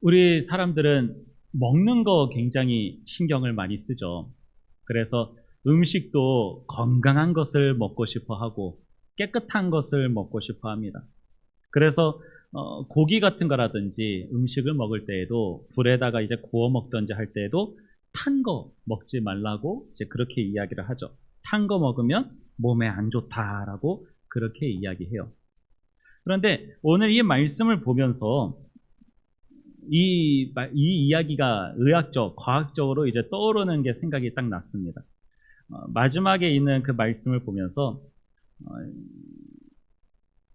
우리 사람들은 먹는 거 굉장히 신경을 많이 쓰죠. 그래서 음식도 건강한 것을 먹고 싶어 하고 깨끗한 것을 먹고 싶어 합니다. 그래서 고기 같은 거라든지 음식을 먹을 때에도 불에다가 이제 구워 먹든지 할 때에도 탄 거 먹지 말라고 이제 그렇게 이야기를 하죠. 탄 거 먹으면 몸에 안 좋다라고 그렇게 이야기해요. 그런데 오늘 이 말씀을 보면서 이 이야기가 의학적, 과학적으로 이제 떠오르는 게 생각이 딱 났습니다. 마지막에 있는 그 말씀을 보면서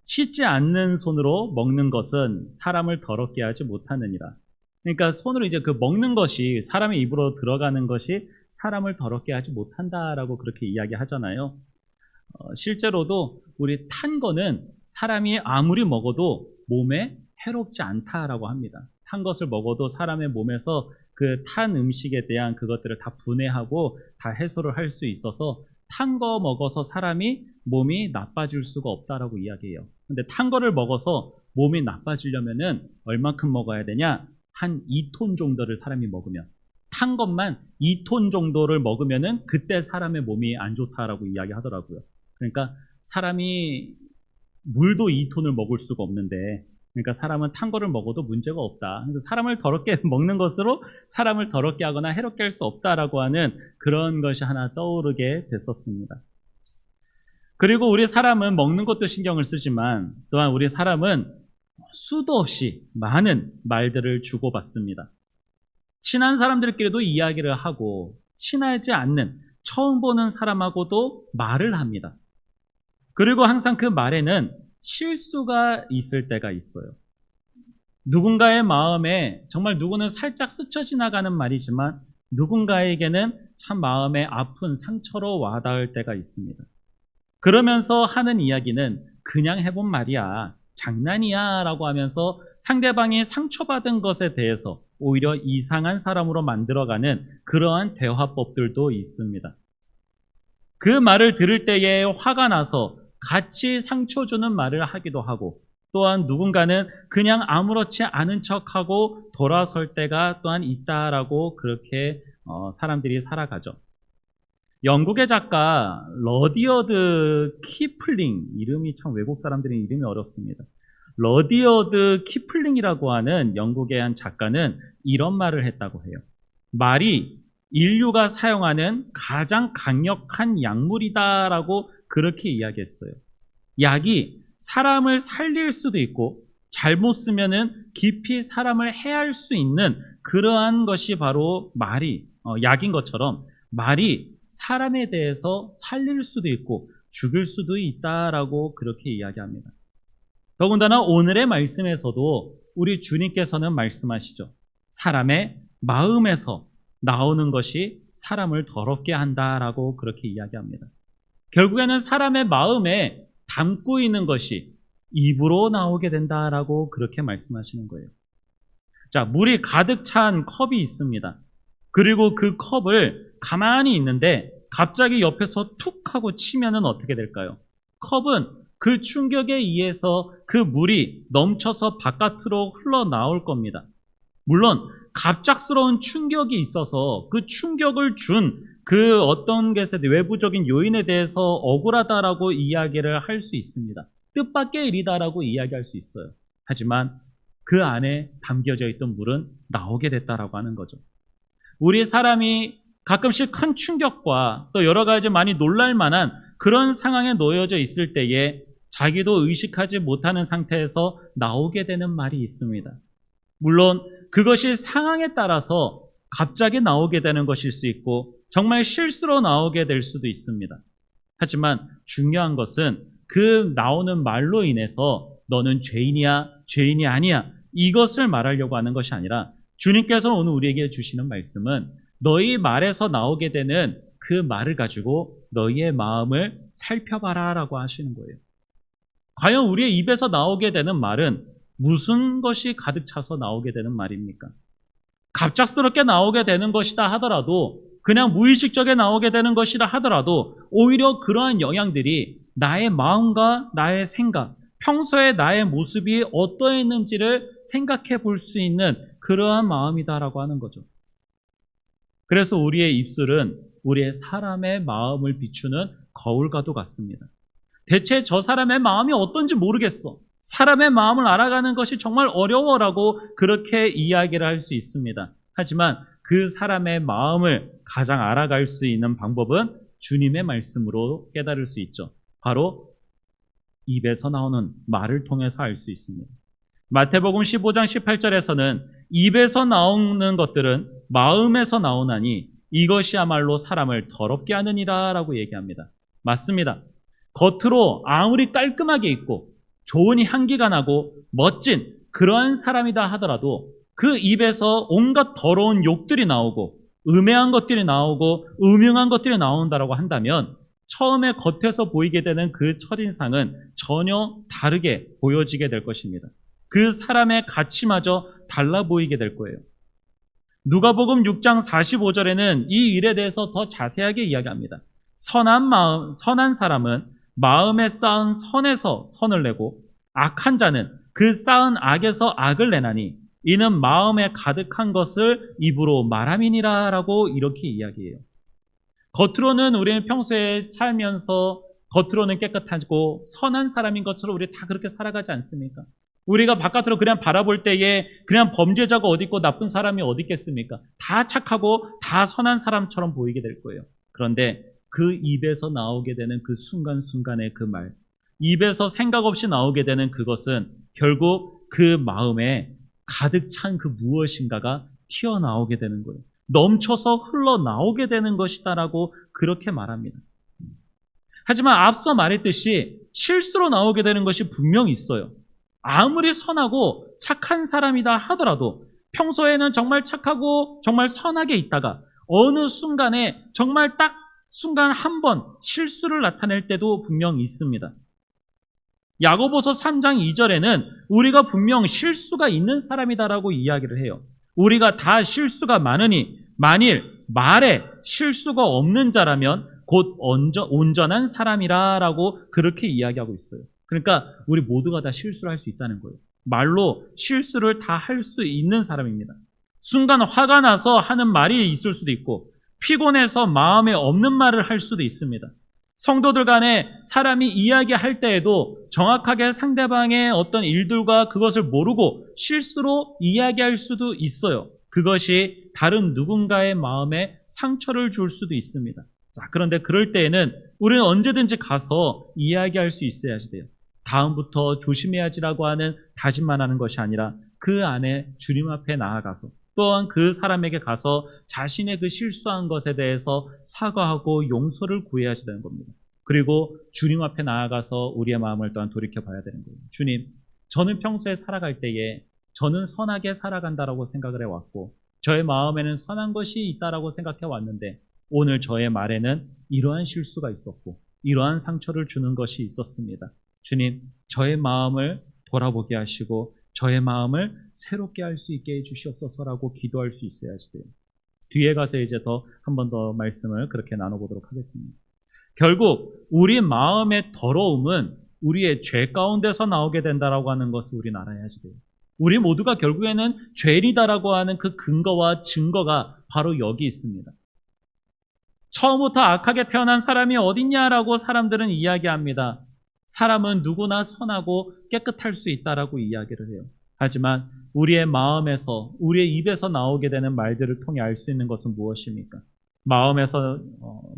씻지 않는 손으로 먹는 것은 사람을 더럽게 하지 못하느니라. 그러니까 손으로 이제 그 먹는 것이 사람의 입으로 들어가는 것이 사람을 더럽게 하지 못한다라고 그렇게 이야기하잖아요. 실제로도 우리 탄 거는 사람이 아무리 먹어도 몸에 해롭지 않다라고 합니다. 탄 것을 먹어도 사람의 몸에서 그 탄 음식에 대한 그것들을 다 분해하고 다 해소를 할 수 있어서 탄 거 먹어서 사람이 몸이 나빠질 수가 없다라고 이야기해요. 근데 탄 거를 먹어서 몸이 나빠지려면은 얼만큼 먹어야 되냐? 한 2톤 정도를 사람이 먹으면, 탄 것만 2톤 정도를 먹으면은 그때 사람의 몸이 안 좋다라고 이야기하더라고요. 그러니까 사람이 물도 2톤을 먹을 수가 없는데, 그러니까 사람은 탄 거를 먹어도 문제가 없다. 그래서 사람을 더럽게 먹는 것으로 사람을 더럽게 하거나 해롭게 할 수 없다라고 하는 그런 것이 하나 떠오르게 됐었습니다. 그리고 우리 사람은 먹는 것도 신경을 쓰지만 또한 우리 사람은 수도 없이 많은 말들을 주고받습니다. 친한 사람들끼리도 이야기를 하고 친하지 않는 처음 보는 사람하고도 말을 합니다. 그리고 항상 그 말에는 실수가 있을 때가 있어요. 누군가의 마음에 정말 누구는 살짝 스쳐 지나가는 말이지만 누군가에게는 참 마음에 아픈 상처로 와닿을 때가 있습니다. 그러면서 하는 이야기는 그냥 해본 말이야, 장난이야 라고 하면서 상대방이 상처받은 것에 대해서 오히려 이상한 사람으로 만들어가는 그러한 대화법들도 있습니다. 그 말을 들을 때에 화가 나서 같이 상처 주는 말을 하기도 하고, 또한 누군가는 그냥 아무렇지 않은 척하고 돌아설 때가 또한 있다라고 그렇게 사람들이 살아가죠. 영국의 작가 러디어드 키플링, 이름이 참 외국 사람들은 이름이 어렵습니다. 러디어드 키플링이라고 하는 영국의 한 작가는 이런 말을 했다고 해요. 말이 인류가 사용하는 가장 강력한 약물이다라고 그렇게 이야기했어요. 약이 사람을 살릴 수도 있고 잘못 쓰면은 깊이 사람을 해할 수 있는 그러한 것이 바로 말이 약인 것처럼 말이 사람에 대해서 살릴 수도 있고 죽일 수도 있다라고 그렇게 이야기합니다. 더군다나 오늘의 말씀에서도 우리 주님께서는 말씀하시죠. 사람의 마음에서 나오는 것이 사람을 더럽게 한다라고 그렇게 이야기합니다. 결국에는 사람의 마음에 담고 있는 것이 입으로 나오게 된다라고 그렇게 말씀하시는 거예요. 자, 물이 가득 찬 컵이 있습니다. 그리고 그 컵을 가만히 있는데 갑자기 옆에서 툭 하고 치면은 어떻게 될까요? 컵은 그 충격에 의해서 그 물이 넘쳐서 바깥으로 흘러나올 겁니다. 물론 갑작스러운 충격이 있어서 그 충격을 준 그 어떤 것에 외부적인 요인에 대해서 억울하다라고 이야기를 할 수 있습니다. 뜻밖의 일이다라고 이야기할 수 있어요. 하지만 그 안에 담겨져 있던 물은 나오게 됐다라고 하는 거죠. 우리 사람이 가끔씩 큰 충격과 또 여러 가지 많이 놀랄 만한 그런 상황에 놓여져 있을 때에 자기도 의식하지 못하는 상태에서 나오게 되는 말이 있습니다. 물론 그것이 상황에 따라서 갑자기 나오게 되는 것일 수 있고 정말 실수로 나오게 될 수도 있습니다. 하지만 중요한 것은 그 나오는 말로 인해서 너는 죄인이야, 죄인이 아니야, 이것을 말하려고 하는 것이 아니라 주님께서 오늘 우리에게 주시는 말씀은 너희 말에서 나오게 되는 그 말을 가지고 너희의 마음을 살펴봐라 라고 하시는 거예요. 과연 우리의 입에서 나오게 되는 말은 무슨 것이 가득 차서 나오게 되는 말입니까? 갑작스럽게 나오게 되는 것이다 하더라도, 그냥 무의식적에 나오게 되는 것이라 하더라도 오히려 그러한 영향들이 나의 마음과 나의 생각, 평소에 나의 모습이 어떠했는지를 생각해 볼 수 있는 그러한 마음이다라고 하는 거죠. 그래서 우리의 입술은 우리의 사람의 마음을 비추는 거울과도 같습니다. 대체 저 사람의 마음이 어떤지 모르겠어. 사람의 마음을 알아가는 것이 정말 어려워라고 그렇게 이야기를 할 수 있습니다. 하지만 그 사람의 마음을 가장 알아갈 수 있는 방법은 주님의 말씀으로 깨달을 수 있죠. 바로 입에서 나오는 말을 통해서 알 수 있습니다. 마태복음 15장 18절에서는 입에서 나오는 것들은 마음에서 나오나니 이것이야말로 사람을 더럽게 하느니라 라고 얘기합니다. 맞습니다. 겉으로 아무리 깔끔하게 있고 좋은 향기가 나고 멋진 그러한 사람이다 하더라도 그 입에서 온갖 더러운 욕들이 나오고 음해한 것들이 나오고 음흉한 것들이 나온다라고 한다면 처음에 겉에서 보이게 되는 그 첫인상은 전혀 다르게 보여지게 될 것입니다. 그 사람의 가치마저 달라 보이게 될 거예요. 누가복음 6장 45절에는 이 일에 대해서 더 자세하게 이야기합니다. 선한 사람은 마음에 쌓은 선에서 선을 내고 악한 자는 그 쌓은 악에서 악을 내나니 이는 마음에 가득한 것을 입으로 말함이니라 라고 이렇게 이야기해요. 겉으로는 우리는 평소에 살면서 겉으로는 깨끗하고 선한 사람인 것처럼 우리 다 그렇게 살아가지 않습니까? 우리가 바깥으로 그냥 바라볼 때에 그냥 범죄자가 어디 있고 나쁜 사람이 어디 있겠습니까? 다 착하고 다 선한 사람처럼 보이게 될 거예요. 그런데 그 입에서 나오게 되는 그 순간순간의 그 말, 입에서 생각 없이 나오게 되는 그것은 결국 그 마음에 가득 찬 그 무엇인가가 튀어나오게 되는 거예요. 넘쳐서 흘러나오게 되는 것이다라고 그렇게 말합니다. 하지만 앞서 말했듯이 실수로 나오게 되는 것이 분명히 있어요. 아무리 선하고 착한 사람이다 하더라도 평소에는 정말 착하고 정말 선하게 있다가 어느 순간에 정말 딱 순간 한 번 실수를 나타낼 때도 분명히 있습니다. 야고보서 3장 2절에는 우리가 분명 실수가 있는 사람이다라고 이야기를 해요. 우리가 다 실수가 많으니 만일 말에 실수가 없는 자라면 곧 온전한 사람이라라고 그렇게 이야기하고 있어요. 그러니까 우리 모두가 다 실수를 할 수 있다는 거예요. 말로 실수를 다 할 수 있는 사람입니다. 순간 화가 나서 하는 말이 있을 수도 있고 피곤해서 마음에 없는 말을 할 수도 있습니다. 성도들 간에 사람이 이야기할 때에도 정확하게 상대방의 어떤 일들과 그것을 모르고 실수로 이야기할 수도 있어요. 그것이 다른 누군가의 마음에 상처를 줄 수도 있습니다. 자, 그런데 그럴 때에는 우리는 언제든지 가서 이야기할 수 있어야지 돼요. 다음부터 조심해야지라고 하는 다짐만 하는 것이 아니라 그 안에 주님 앞에 나아가서 또한 그 사람에게 가서 자신의 그 실수한 것에 대해서 사과하고 용서를 구해야지 되는 겁니다. 그리고 주님 앞에 나아가서 우리의 마음을 또한 돌이켜봐야 되는 거예요. 주님, 저는 평소에 살아갈 때에 저는 선하게 살아간다라고 생각을 해왔고 저의 마음에는 선한 것이 있다라고 생각해 왔는데 오늘 저의 말에는 이러한 실수가 있었고 이러한 상처를 주는 것이 있었습니다. 주님, 저의 마음을 돌아보게 하시고 저의 마음을 새롭게 할 수 있게 해주시옵소서라고 기도할 수 있어야지 돼요. 뒤에 가서 이제 한 번 더 말씀을 그렇게 나눠보도록 하겠습니다. 결국 우리 마음의 더러움은 우리의 죄 가운데서 나오게 된다라고 하는 것을 우리는 알아야지 돼요. 우리 모두가 결국에는 죄인이다라고 하는 그 근거와 증거가 바로 여기 있습니다. 처음부터 악하게 태어난 사람이 어딨냐라고 사람들은 이야기합니다. 사람은 누구나 선하고 깨끗할 수 있다라고 이야기를 해요. 하지만 우리의 마음에서, 우리의 입에서 나오게 되는 말들을 통해 알 수 있는 것은 무엇입니까? 마음에서,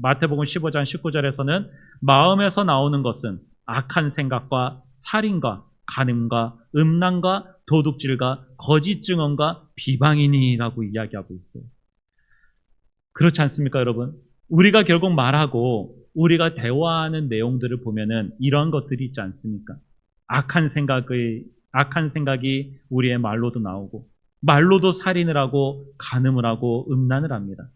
마태복음 15장 19절에서는 마음에서 나오는 것은 악한 생각과 살인과 간음과 음란과 도둑질과 거짓 증언과 비방이니라고 이야기하고 있어요. 그렇지 않습니까, 여러분? 우리가 결국 말하고 우리가 대화하는 내용들을 보면은 이런 것들이 있지 않습니까? 악한 생각이 우리의 말로도 나오고, 말로도 살인을 하고, 간음을 하고, 음란을 합니다.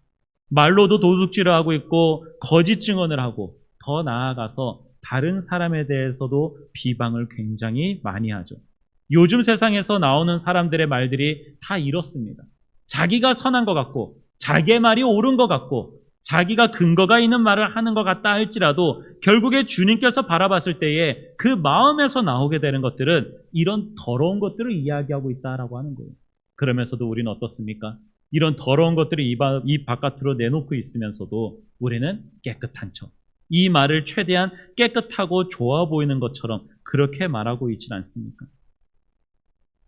말로도 도둑질을 하고 있고, 거짓 증언을 하고, 더 나아가서 다른 사람에 대해서도 비방을 굉장히 많이 하죠. 요즘 세상에서 나오는 사람들의 말들이 다 이렇습니다. 자기가 선한 것 같고, 자기의 말이 옳은 것 같고, 자기가 근거가 있는 말을 하는 것 같다 할지라도 결국에 주님께서 바라봤을 때에 그 마음에서 나오게 되는 것들은 이런 더러운 것들을 이야기하고 있다라고 하는 거예요. 그러면서도 우리는 어떻습니까? 이런 더러운 것들을 입 바깥으로 내놓고 있으면서도 우리는 깨끗한 척. 이 말을 최대한 깨끗하고 좋아 보이는 것처럼 그렇게 말하고 있지는 않습니까?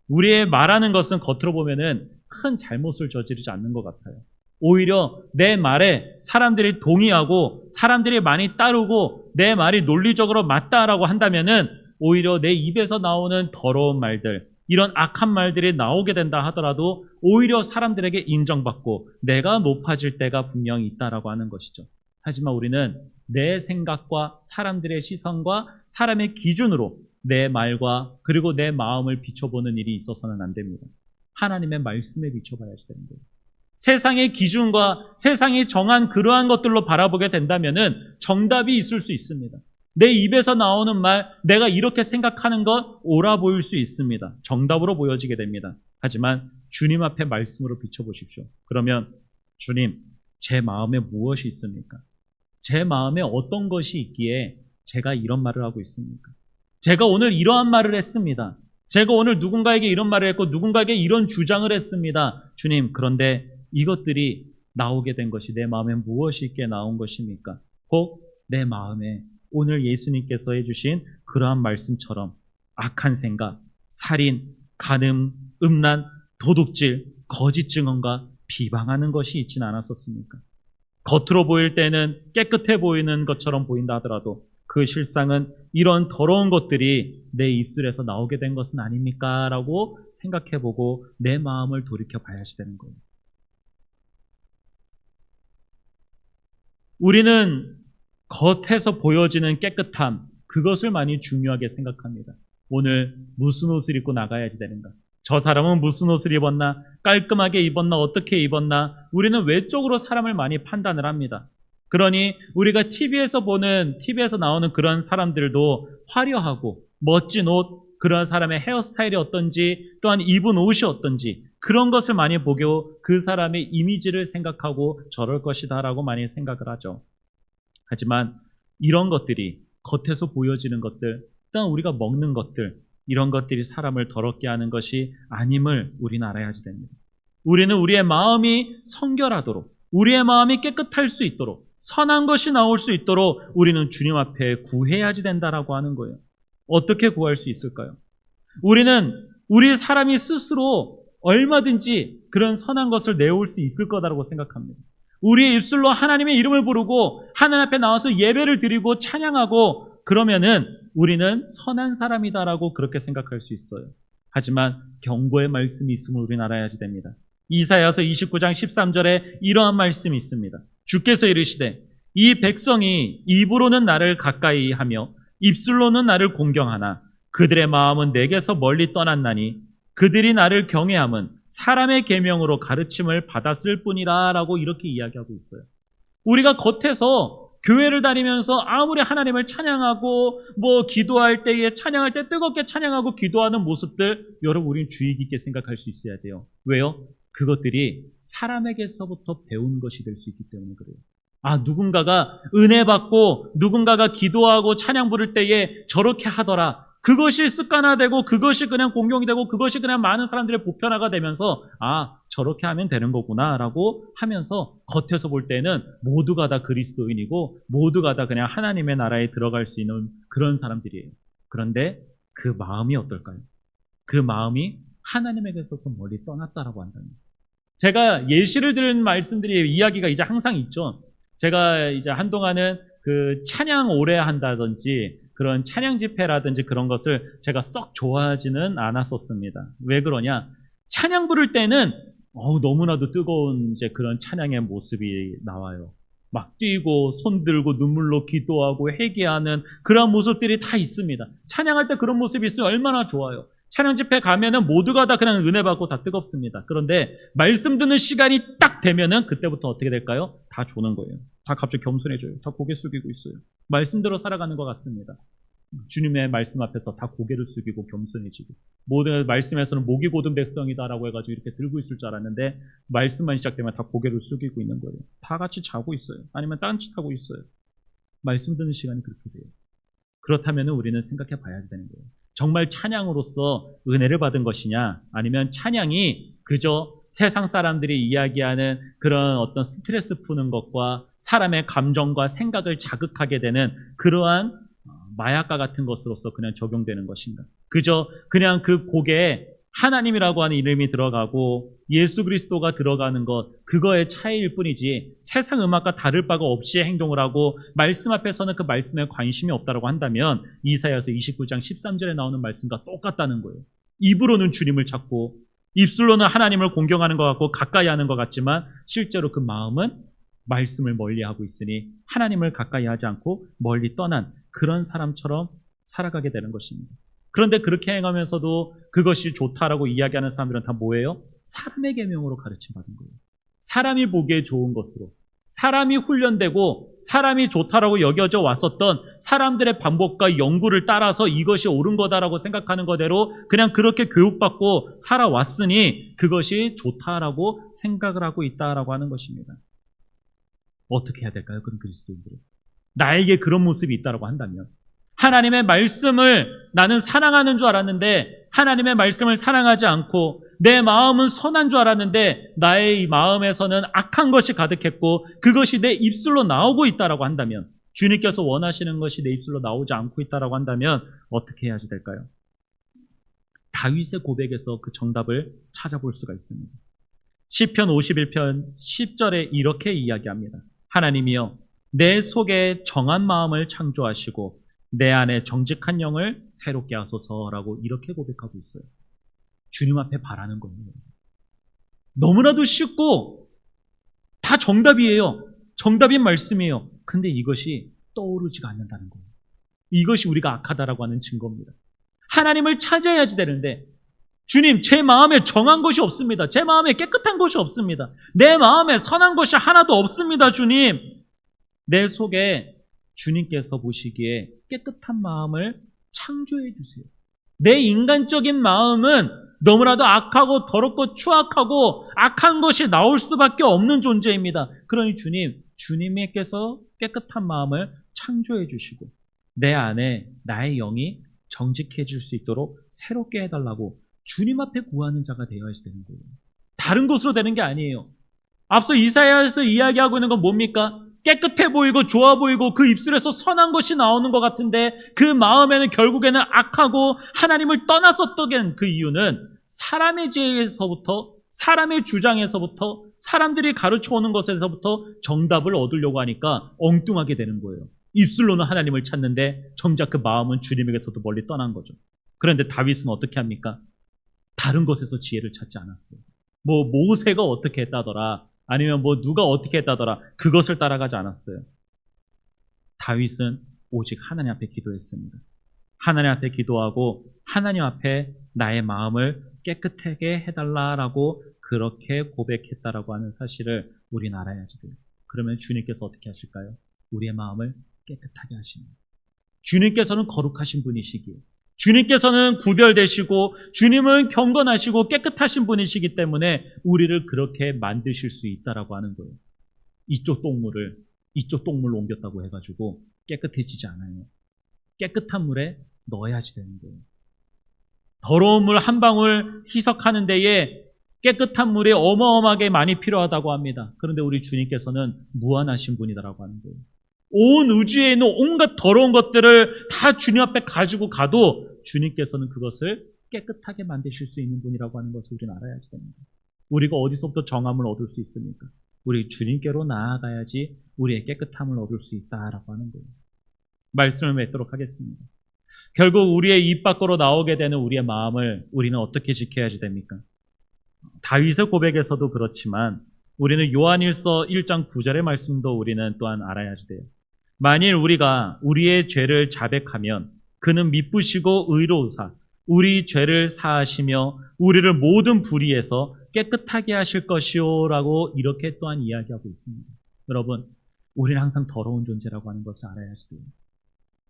우리의 말하는 것은 겉으로 보면은 큰 잘못을 저지르지 않는 것 같아요. 오히려 내 말에 사람들이 동의하고 사람들이 많이 따르고 내 말이 논리적으로 맞다라고 한다면은 오히려 내 입에서 나오는 더러운 말들, 이런 악한 말들이 나오게 된다 하더라도 오히려 사람들에게 인정받고 내가 높아질 때가 분명히 있다라고 하는 것이죠. 하지만 우리는 내 생각과 사람들의 시선과 사람의 기준으로 내 말과 그리고 내 마음을 비춰보는 일이 있어서는 안 됩니다. 하나님의 말씀에 비춰봐야지 되는 거예요. 세상의 기준과 세상이 정한 그러한 것들로 바라보게 된다면은 정답이 있을 수 있습니다. 내 입에서 나오는 말, 내가 이렇게 생각하는 것 옳아 보일 수 있습니다. 정답으로 보여지게 됩니다. 하지만 주님 앞에 말씀으로 비춰보십시오. 그러면 주님, 제 마음에 무엇이 있습니까? 제 마음에 어떤 것이 있기에 제가 이런 말을 하고 있습니까? 제가 오늘 이러한 말을 했습니다. 제가 오늘 누군가에게 이런 말을 했고 누군가에게 이런 주장을 했습니다. 주님, 그런데 이것들이 나오게 된 것이 내 마음에 무엇이 있게 나온 것입니까? 꼭 내 마음에 오늘 예수님께서 해주신 그러한 말씀처럼 악한 생각, 살인, 간음, 음란, 도둑질, 거짓 증언과 비방하는 것이 있지는 않았었습니까? 겉으로 보일 때는 깨끗해 보이는 것처럼 보인다 하더라도 그 실상은 이런 더러운 것들이 내 입술에서 나오게 된 것은 아닙니까? 라고 생각해보고 내 마음을 돌이켜 봐야지 되는 거예요. 우리는 겉에서 보여지는 깨끗함, 그것을 많이 중요하게 생각합니다. 오늘 무슨 옷을 입고 나가야지 되는가? 저 사람은 무슨 옷을 입었나? 깔끔하게 입었나? 어떻게 입었나? 우리는 외적으로 사람을 많이 판단을 합니다. 그러니 우리가 TV에서 나오는 그런 사람들도 화려하고 멋진 옷, 그런 사람의 헤어스타일이 어떤지, 또한 입은 옷이 어떤지 그런 것을 많이 보고 그 사람의 이미지를 생각하고 저럴 것이다 라고 많이 생각을 하죠. 하지만 이런 것들이 겉에서 보여지는 것들, 또한 우리가 먹는 것들, 이런 것들이 사람을 더럽게 하는 것이 아님을 우리는 알아야지 됩니다. 우리는 우리의 마음이 성결하도록, 우리의 마음이 깨끗할 수 있도록, 선한 것이 나올 수 있도록 우리는 주님 앞에 구해야지 된다라고 하는 거예요. 어떻게 구할 수 있을까요? 우리 사람이 스스로 얼마든지 그런 선한 것을 내올 수 있을 거다라고 생각합니다. 우리의 입술로 하나님의 이름을 부르고 하나님 앞에 나와서 예배를 드리고 찬양하고 그러면은 우리는 선한 사람이다라고 그렇게 생각할 수 있어요. 하지만 경고의 말씀이 있음을 우리는 알아야지 됩니다. 이사야서 29장 13절에 이러한 말씀이 있습니다. 주께서 이르시되 이 백성이 입으로는 나를 가까이 하며 입술로는 나를 공경하나 그들의 마음은 내게서 멀리 떠났나니 그들이 나를 경외함은 사람의 계명으로 가르침을 받았을 뿐이라 라고 이렇게 이야기하고 있어요. 우리가 겉에서 교회를 다니면서 아무리 하나님을 찬양하고 기도할 때에 찬양할 때 뜨겁게 찬양하고 기도하는 모습들 여러분 우리는 주의 깊게 생각할 수 있어야 돼요. 왜요? 그것들이 사람에게서부터 배운 것이 될 수 있기 때문에 그래요. 누군가가 은혜 받고 누군가가 기도하고 찬양 부를 때에 저렇게 하더라. 그것이 습관화되고 그것이 그냥 공경이 되고 그것이 그냥 많은 사람들의 보편화가 되면서 저렇게 하면 되는 거구나 라고 하면서 겉에서 볼 때는 모두가 다 그리스도인이고 모두가 다 그냥 하나님의 나라에 들어갈 수 있는 그런 사람들이에요. 그런데 그 마음이 어떨까요? 그 마음이 하나님에게서부터 멀리 떠났다라고 한다면 제가 예시를 들은 말씀들이 이야기가 이제 항상 있죠. 제가 이제 한동안은 그 찬양 오래 한다든지 그런 찬양 집회라든지 그런 것을 제가 썩 좋아하지는 않았었습니다. 왜 그러냐? 찬양 부를 때는 너무나도 뜨거운 이제 그런 찬양의 모습이 나와요. 막 뛰고 손 들고 눈물로 기도하고 회개하는 그런 모습들이 다 있습니다. 찬양할 때 그런 모습이 있으면 얼마나 좋아요. 찬양 집회 가면은 모두가 다 그냥 은혜 받고 다 뜨겁습니다. 그런데 말씀 듣는 시간이 딱 되면은 그때부터 어떻게 될까요? 다 조는 거예요. 다 갑자기 겸손해져요. 다 고개 숙이고 있어요. 말씀대로 살아가는 것 같습니다. 주님의 말씀 앞에서 다 고개를 숙이고 겸손해지고 모든 말씀에서는 목이 곧은 백성이다라고 해가지고 이렇게 들고 있을 줄 알았는데 말씀만 시작되면 다 고개를 숙이고 있는 거예요. 다 같이 자고 있어요. 아니면 딴짓하고 있어요. 말씀 듣는 시간이 그렇게 돼요. 그렇다면 우리는 생각해 봐야지 되는 거예요. 정말 찬양으로서 은혜를 받은 것이냐, 아니면 찬양이 그저 세상 사람들이 이야기하는 그런 어떤 스트레스 푸는 것과 사람의 감정과 생각을 자극하게 되는 그러한 마약과 같은 것으로서 그냥 적용되는 것인가? 그저 그냥 그 곡에 하나님이라고 하는 이름이 들어가고 예수 그리스도가 들어가는 것, 그거의 차이일 뿐이지 세상 음악과 다를 바가 없이 행동을 하고 말씀 앞에서는 그 말씀에 관심이 없다라고 한다면 이사야서 29장 13절에 나오는 말씀과 똑같다는 거예요. 입으로는 주님을 찾고 입술로는 하나님을 공경하는 것 같고 가까이 하는 것 같지만 실제로 그 마음은 말씀을 멀리하고 있으니 하나님을 가까이 하지 않고 멀리 떠난 그런 사람처럼 살아가게 되는 것입니다. 그런데 그렇게 행하면서도 그것이 좋다라고 이야기하는 사람들은 다 뭐예요? 사람의 계명으로 가르침 받은 거예요. 사람이 보기에 좋은 것으로, 사람이 훈련되고 사람이 좋다라고 여겨져 왔었던 사람들의 방법과 연구를 따라서 이것이 옳은 거다라고 생각하는 거대로 그냥 그렇게 교육받고 살아왔으니 그것이 좋다라고 생각을 하고 있다라고 하는 것입니다. 어떻게 해야 될까요? 그런 그리스도인들은 나에게 그런 모습이 있다라고 한다면, 하나님의 말씀을 나는 사랑하는 줄 알았는데 하나님의 말씀을 사랑하지 않고 내 마음은 선한 줄 알았는데 나의 이 마음에서는 악한 것이 가득했고 그것이 내 입술로 나오고 있다라고 한다면, 주님께서 원하시는 것이 내 입술로 나오지 않고 있다라고 한다면 어떻게 해야 될까요? 다윗의 고백에서 그 정답을 찾아볼 수가 있습니다. 시편 51편 10절에 이렇게 이야기합니다. 하나님이여 내 속에 정한 마음을 창조하시고 내 안에 정직한 영을 새롭게 하소서라고 이렇게 고백하고 있어요. 주님 앞에 바라는 거예요. 너무나도 쉽고 다 정답이에요. 정답인 말씀이에요. 근데 이것이 떠오르지가 않는다는 거예요. 이것이 우리가 악하다라고 하는 증거입니다. 하나님을 찾아야지 되는데 주님, 제 마음에 정한 것이 없습니다. 제 마음에 깨끗한 것이 없습니다. 내 마음에 선한 것이 하나도 없습니다. 주님, 내 속에 주님께서 보시기에 깨끗한 마음을 창조해 주세요. 내 인간적인 마음은 너무나도 악하고 더럽고 추악하고 악한 것이 나올 수밖에 없는 존재입니다. 그러니 주님께서 깨끗한 마음을 창조해 주시고 내 안에 나의 영이 정직해질 수 있도록 새롭게 해달라고 주님 앞에 구하는 자가 되어야지 되는 거예요. 다른 곳으로 되는 게 아니에요. 앞서 이사야에서 이야기하고 있는 건 뭡니까? 깨끗해 보이고 좋아 보이고 그 입술에서 선한 것이 나오는 것 같은데 그 마음에는 결국에는 악하고 하나님을 떠났었던 그 이유는 사람의 지혜에서부터, 사람의 주장에서부터, 사람들이 가르쳐오는 것에서부터 정답을 얻으려고 하니까 엉뚱하게 되는 거예요. 입술로는 하나님을 찾는데 정작 그 마음은 주님에게서도 멀리 떠난 거죠. 그런데 다윗은 어떻게 합니까? 다른 것에서 지혜를 찾지 않았어요. 모세가 어떻게 했다더라, 아니면 누가 어떻게 했다더라, 그것을 따라가지 않았어요. 다윗은 오직 하나님 앞에 기도했습니다. 하나님 앞에 기도하고 하나님 앞에 나의 마음을 깨끗하게 해달라라고 그렇게 고백했다라고 하는 사실을 우리는 알아야지 돼요. 그러면 주님께서 어떻게 하실까요? 우리의 마음을 깨끗하게 하십니다. 주님께서는 거룩하신 분이시기에, 주님께서는 구별되시고 주님은 경건하시고 깨끗하신 분이시기 때문에 우리를 그렇게 만드실 수 있다라고 하는 거예요. 이쪽 똥물로 옮겼다고 해가지고 깨끗해지지 않아요. 깨끗한 물에 넣어야지 되는 거예요. 더러운 물 한 방울 희석하는 데에 깨끗한 물이 어마어마하게 많이 필요하다고 합니다. 그런데 우리 주님께서는 무한하신 분이다라고 하는 거예요. 온 우주에 있는 온갖 더러운 것들을 다 주님 앞에 가지고 가도 주님께서는 그것을 깨끗하게 만드실 수 있는 분이라고 하는 것을 우리는 알아야지 됩니다. 우리가 어디서부터 정함을 얻을 수 있습니까? 우리 주님께로 나아가야지 우리의 깨끗함을 얻을 수 있다라고 하는 거예요. 말씀을 맺도록 하겠습니다. 결국 우리의 입 밖으로 나오게 되는 우리의 마음을 우리는 어떻게 지켜야지 됩니까? 다윗의 고백에서도 그렇지만 우리는 요한일서 1장 9절의 말씀도 우리는 또한 알아야지 돼요. 만일 우리가 우리의 죄를 자백하면 그는 미쁘시고 의로우사 우리 죄를 사하시며 우리를 모든 불의에서 깨끗하게 하실 것이요 라고 이렇게 또한 이야기하고 있습니다. 여러분, 우리는 항상 더러운 존재라고 하는 것을 알아야지 돼요.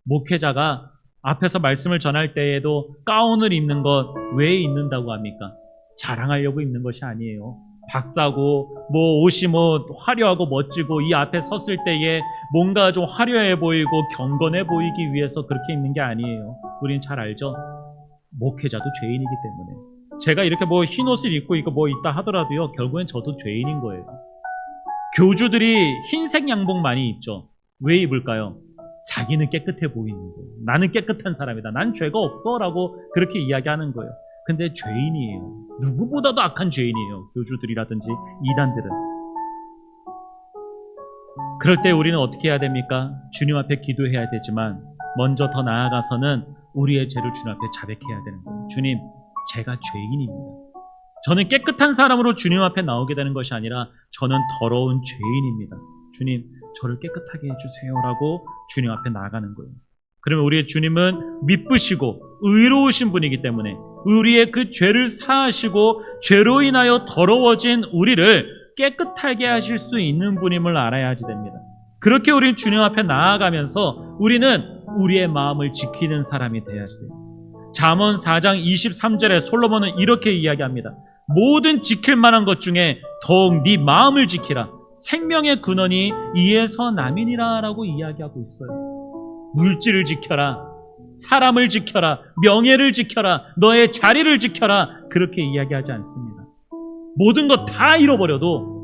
목회자가 앞에서 말씀을 전할 때에도 가운을 입는 것 왜 입는다고 합니까? 자랑하려고 입는 것이 아니에요. 박사고 옷이 화려하고 멋지고 이 앞에 섰을 때에 뭔가 좀 화려해 보이고 경건해 보이기 위해서 그렇게 입는 게 아니에요. 우리는 잘 알죠? 목회자도 죄인이기 때문에. 제가 이렇게 뭐 흰 옷을 입고 이거 뭐 있다 하더라도요, 결국엔 저도 죄인인 거예요. 교주들이 흰색 양복 많이 입죠. 왜 입을까요? 자기는 깨끗해 보이는 거예요. 나는 깨끗한 사람이다. 난 죄가 없어. 라고 그렇게 이야기하는 거예요. 근데 죄인이에요. 누구보다도 악한 죄인이에요. 교주들이라든지 이단들은. 그럴 때 우리는 어떻게 해야 됩니까? 주님 앞에 기도해야 되지만 먼저 더 나아가서는 우리의 죄를 주님 앞에 자백해야 되는 거예요. 주님, 제가 죄인입니다. 저는 깨끗한 사람으로 주님 앞에 나오게 되는 것이 아니라 저는 더러운 죄인입니다. 주님, 저를 깨끗하게 해주세요. 라고 주님 앞에 나아가는 거예요. 그러면 우리의 주님은 미쁘시고 의로우신 분이기 때문에 우리의 그 죄를 사하시고 죄로 인하여 더러워진 우리를 깨끗하게 하실 수 있는 분임을 알아야지 됩니다. 그렇게 우리는 주님 앞에 나아가면서 우리는 우리의 마음을 지키는 사람이 되어야지 돼요. 잠언 4장 23절에 솔로몬은 이렇게 이야기합니다. 모든 지킬 만한 것 중에 더욱 네 마음을 지키라. 생명의 근원이 이에서 남이니라 라고 이야기하고 있어요. 물질을 지켜라. 사람을 지켜라. 명예를 지켜라. 너의 자리를 지켜라. 그렇게 이야기하지 않습니다. 모든 것 다 잃어버려도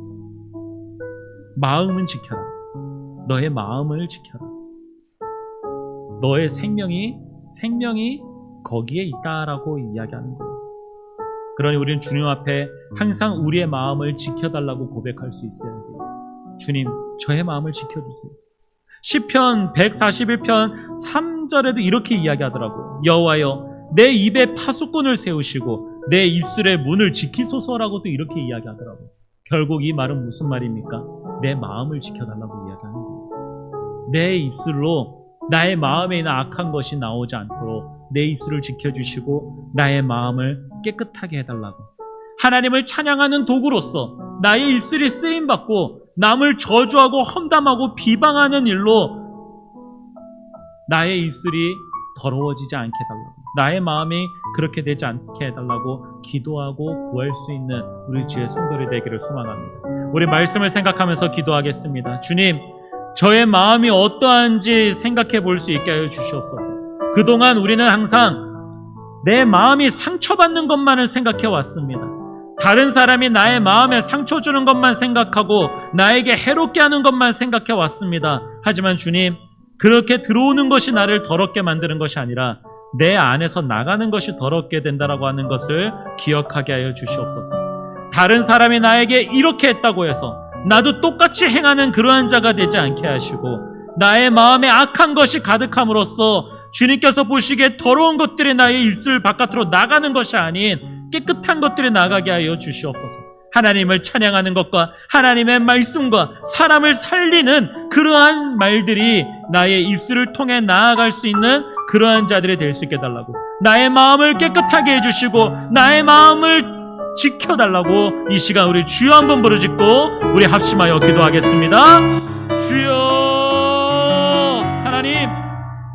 마음은 지켜라. 너의 마음을 지켜라. 너의 생명이 거기에 있다라고 이야기하는 거예요. 그러니 우리는 주님 앞에 항상 우리의 마음을 지켜달라고 고백할 수 있어야 돼요. 주님, 저의 마음을 지켜주세요. 시편 141편 3절에도 이렇게 이야기하더라고요. 여호와여, 내 입에 파수꾼을 세우시고 내 입술의 문을 지키소서라고도 이렇게 이야기하더라고요. 결국 이 말은 무슨 말입니까? 내 마음을 지켜달라고 이야기하는 거예요. 내 입술로 나의 마음에 있는 악한 것이 나오지 않도록 내 입술을 지켜주시고 나의 마음을 깨끗하게 해달라고. 하나님을 찬양하는 도구로서 나의 입술이 쓰임받고 남을 저주하고 험담하고 비방하는 일로 나의 입술이 더러워지지 않게 해달라고, 나의 마음이 그렇게 되지 않게 해달라고 기도하고 구할 수 있는 우리 주의 성도들이 되기를 소망합니다. 우리 말씀을 생각하면서 기도하겠습니다. 주님, 저의 마음이 어떠한지 생각해 볼 수 있게 하여 주시옵소서. 그동안 우리는 항상 내 마음이 상처받는 것만을 생각해 왔습니다. 다른 사람이 나의 마음에 상처 주는 것만 생각하고 나에게 해롭게 하는 것만 생각해 왔습니다. 하지만 주님, 그렇게 들어오는 것이 나를 더럽게 만드는 것이 아니라 내 안에서 나가는 것이 더럽게 된다라고 하는 것을 기억하게 하여 주시옵소서. 다른 사람이 나에게 이렇게 했다고 해서 나도 똑같이 행하는 그러한 자가 되지 않게 하시고, 나의 마음에 악한 것이 가득함으로써 주님께서 보시기에 더러운 것들이 나의 입술 바깥으로 나가는 것이 아닌 깨끗한 것들이 나가게 하여 주시옵소서. 하나님을 찬양하는 것과 하나님의 말씀과 사람을 살리는 그러한 말들이 나의 입술을 통해 나아갈 수 있는 그러한 자들이 될 수 있게 해달라고, 나의 마음을 깨끗하게 해주시고 나의 마음을 지켜달라고 이 시간 우리 주여 한번 부르짖고 우리 합심하여 기도하겠습니다. 주여, 하나님,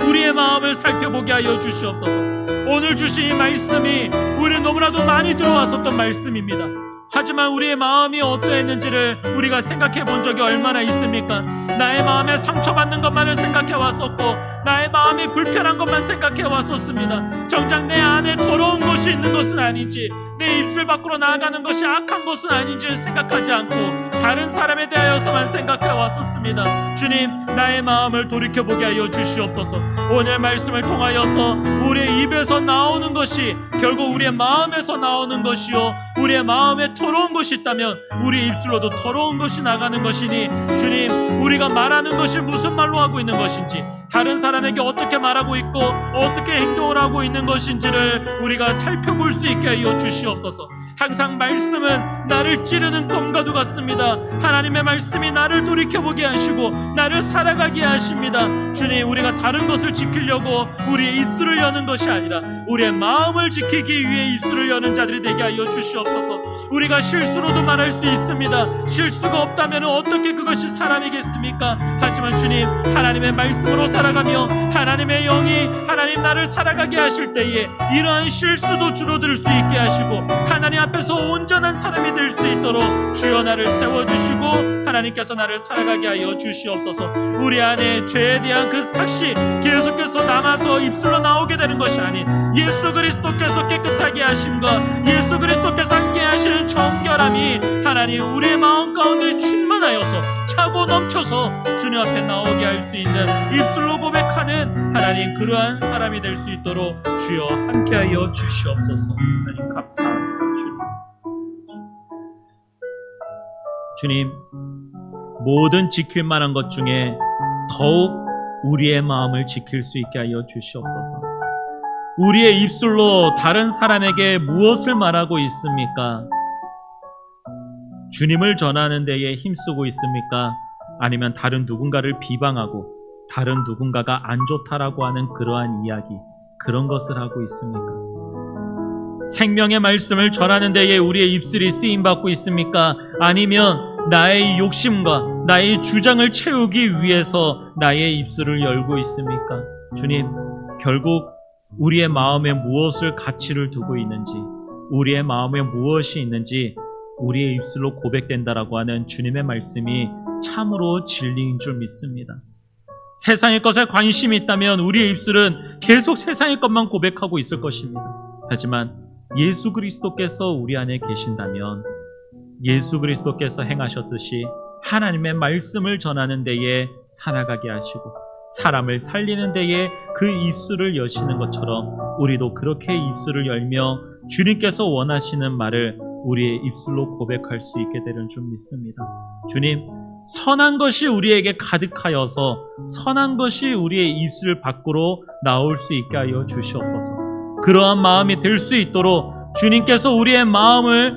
우리의 마음을 살펴보게 하여 주시옵소서. 오늘 주신 이 말씀이 우리 너무나도 많이 들어왔었던 말씀입니다. 하지만 우리의 마음이 어떠했는지를 우리가 생각해 본 적이 얼마나 있습니까? 나의 마음에 상처받는 것만을 생각해 왔었고 나의 마음이 불편한 것만 생각해 왔었습니다. 정작 내 안에 더러운 것이 있는 것은 아닌지, 내 입술 밖으로 나아가는 것이 악한 것은 아닌지를 생각하지 않고 다른 사람에 대하여서만 생각해 왔었습니다. 주님, 나의 마음을 돌이켜보게 하여 주시옵소서. 오늘 말씀을 통하여서 우리의 입에서 나오는 것이 결국 우리의 마음에서 나오는 것이요, 우리의 마음에 더러운 것이 있다면 우리의 입술로도 더러운 것이 나가는 것이니, 주님, 우리가 말하는 것이 무슨 말로 하고 있는 것인지, 다른 사람에게 어떻게 말하고 있고 어떻게 행동을 하고 있는 것인지를 우리가 살펴볼 수 있게 하여 주시옵소서. 항상 말씀은 나를 찌르는 검과도 같습니다. 하나님의 말씀이 나를 돌이켜보게 하시고 나를 살아가게 하십니다. 주님, 우리가 다른 것을 지키려고 우리의 입술을 여는 것이 아니라 우리의 마음을 지키기 위해 입술을 여는 자들이 되게 하여 주시옵소서. 우리가 실수로도 말할 수 있습니다. 실수가 없다면 어떻게 그것이 사람이겠습니까? 하지만 주님, 하나님의 말씀으로 살아가며 하나님의 영이 하나님 나를 살아가게 하실 때에 이러한 실수도 줄어들 수 있게 하시고 하나님 앞에서 온전한 사람이 될 수 있도록 주여 나를 세워주시고 하나님께서 나를 살아가게 하여 주시옵소서. 우리 안에 죄에 대한 그 삭시 계속해서 남아서 입술로 나오게 되는 것이 아닌 예수 그리스도께서 깨끗하게 하신 것, 예수 그리스도께서 함께 하시는 정결함이 하나님 우리의 마음 가운데 충만하여서 차고 넘쳐서 주님 앞에 나오게 할 수 있는 입술로 고백하는 하나님 그러한 사람이 될 수 있도록 주여 함께하여 주시옵소서. 하나님 감사합니다. 주님, 모든 지킬 만한 것 중에 더욱 우리의 마음을 지킬 수 있게 하여 주시옵소서. 우리의 입술로 다른 사람에게 무엇을 말하고 있습니까? 주님을 전하는 데에 힘쓰고 있습니까? 아니면 다른 누군가를 비방하고 다른 누군가가 안 좋다라고 하는 그러한 이야기, 그런 것을 하고 있습니까? 생명의 말씀을 전하는 데에 우리의 입술이 쓰임받고 있습니까? 아니면 나의 욕심과 나의 주장을 채우기 위해서 나의 입술을 열고 있습니까? 주님, 결국 우리의 마음에 무엇을 가치를 두고 있는지, 우리의 마음에 무엇이 있는지 우리의 입술로 고백된다라고 하는 주님의 말씀이 참으로 진리인 줄 믿습니다. 세상의 것에 관심이 있다면 우리의 입술은 계속 세상의 것만 고백하고 있을 것입니다. 하지만 예수 그리스도께서 우리 안에 계신다면 예수 그리스도께서 행하셨듯이 하나님의 말씀을 전하는 데에 살아가게 하시고 사람을 살리는 데에 그 입술을 여시는 것처럼 우리도 그렇게 입술을 열며 주님께서 원하시는 말을 우리의 입술로 고백할 수 있게 되는 줄 믿습니다. 주님, 선한 것이 우리에게 가득하여서 선한 것이 우리의 입술 밖으로 나올 수 있게 하여 주시옵소서. 그러한 마음이 될 수 있도록 주님께서 우리의 마음을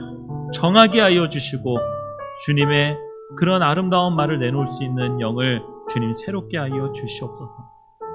정하게 하여 주시고 주님의 그런 아름다운 말을 내놓을 수 있는 영을 주님 새롭게 하여 주시옵소서.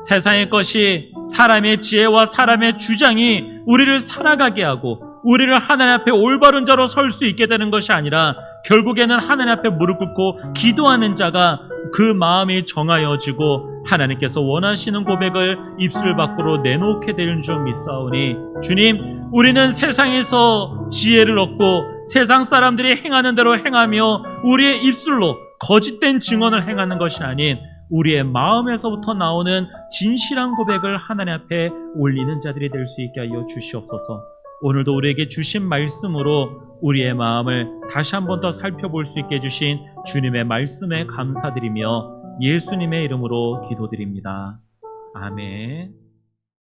세상의 것이 사람의 지혜와 사람의 주장이 우리를 살아가게 하고 우리를 하나님 앞에 올바른 자로 설 수 있게 되는 것이 아니라 결국에는 하나님 앞에 무릎 꿇고 기도하는 자가 그 마음이 정하여지고 하나님께서 원하시는 고백을 입술 밖으로 내놓게 되는 줄 믿사오니 주님, 우리는 세상에서 지혜를 얻고 세상 사람들이 행하는 대로 행하며 우리의 입술로 거짓된 증언을 행하는 것이 아닌 우리의 마음에서부터 나오는 진실한 고백을 하나님 앞에 올리는 자들이 될 수 있게 하여 주시옵소서. 오늘도 우리에게 주신 말씀으로 우리의 마음을 다시 한 번 더 살펴볼 수 있게 해주신 주님의 말씀에 감사드리며 예수님의 이름으로 기도드립니다. 아멘.